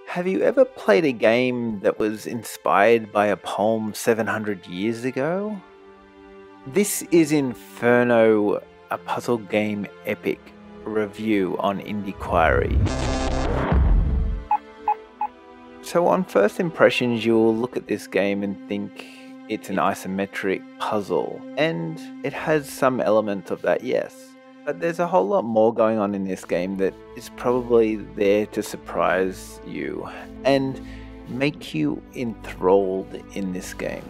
Have you ever played a game that was inspired by a poem 700 years ago? This is Inferno, a puzzle game epic review on Indyquiry. So on first impressions, you'll look at this game and think it's an isometric puzzle, and it has some elements of that, yes. But there's a whole lot more going on in this game that is probably there to surprise you and make you enthralled in this game.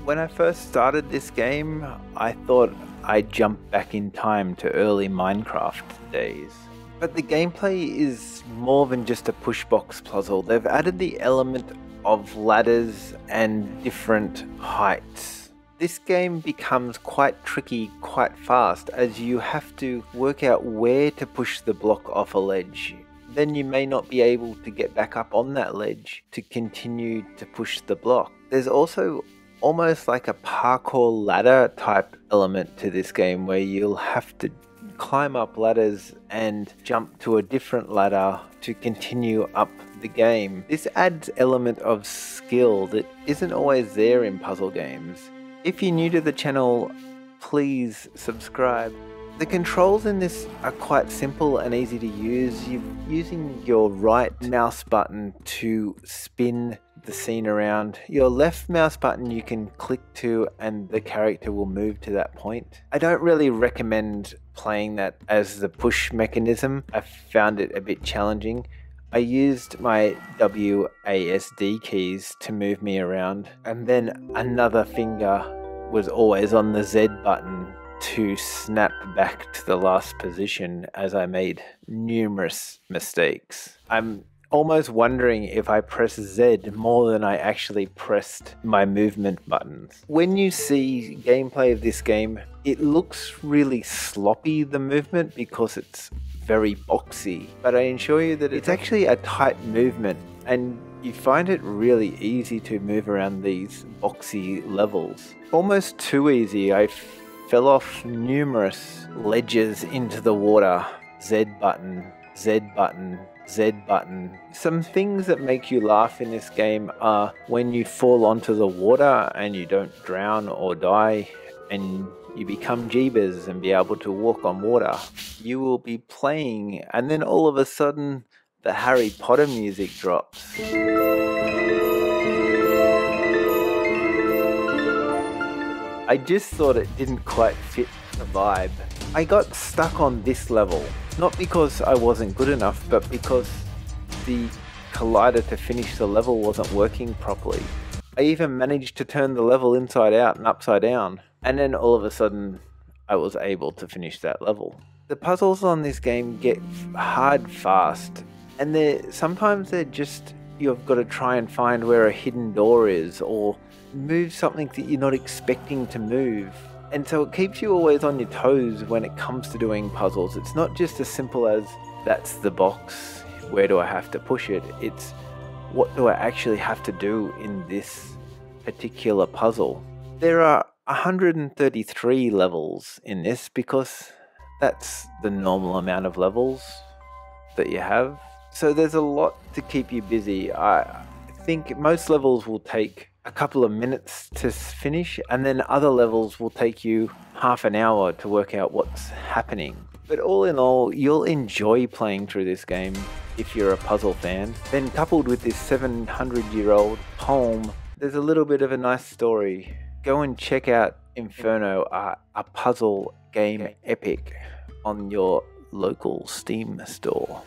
When I first started this game, I thought I'd jump back in time to early Minecraft days. But the gameplay is more than just a pushbox puzzle. They've added the element of ladders and different heights. This game becomes quite tricky quite fast, as you have to work out where to push the block off a ledge. Then you may not be able to get back up on that ledge to continue to push the block. There's also almost like a parkour ladder type element to this game, where you'll have to climb up ladders and jump to a different ladder to continue up the game. This adds element of skill that isn't always there in puzzle games. If you're new to the channel, please subscribe. The controls in this are quite simple and easy to use. You're using your right mouse button to spin the scene around. Your left mouse button you can click to and the character will move to that point. I don't really recommend playing that as the push mechanism. I found it a bit challenging. I used my WASD keys to move me around, and then another finger was always on the Z button to snap back to the last position, as I made numerous mistakes. I'm almost wondering if I pressed Z more than I actually pressed my movement buttons. When you see gameplay of this game, it looks really sloppy, the movement, because it's very boxy, but I assure you that it's actually a tight movement, and you find it really easy to move around these boxy levels. Almost too easy. I fell off numerous ledges into the water. Z button, Z button, Z button. Some things that make you laugh in this game are when you fall onto the water and you don't drown or die, and you become Jeebus and be able to walk on water. You will be playing and then all of a sudden the Harry Potter music drops. I just thought it didn't quite fit the vibe. I got stuck on this level, not because I wasn't good enough, but because the collider to finish the level wasn't working properly. I even managed to turn the level inside out and upside down, and then all of a sudden I was able to finish that level. The puzzles on this game get hard fast, and sometimes they're just, you've got to try and find where a hidden door is, or move something that you're not expecting to move. And so it keeps you always on your toes when it comes to doing puzzles. It's not just as simple as, that's the box, where do I have to push it? It's, what do I actually have to do in this particular puzzle? There are 133 levels in this, because that's the normal amount of levels that you have. So there's a lot to keep you busy. I think most levels will take a couple of minutes to finish, and then other levels will take you half an hour to work out what's happening. But all in all, you'll enjoy playing through this game if you're a puzzle fan. Then coupled with this 700-year-old poem, there's a little bit of a nice story. Go and check out Inferno, a puzzle game epic, on your local Steam store.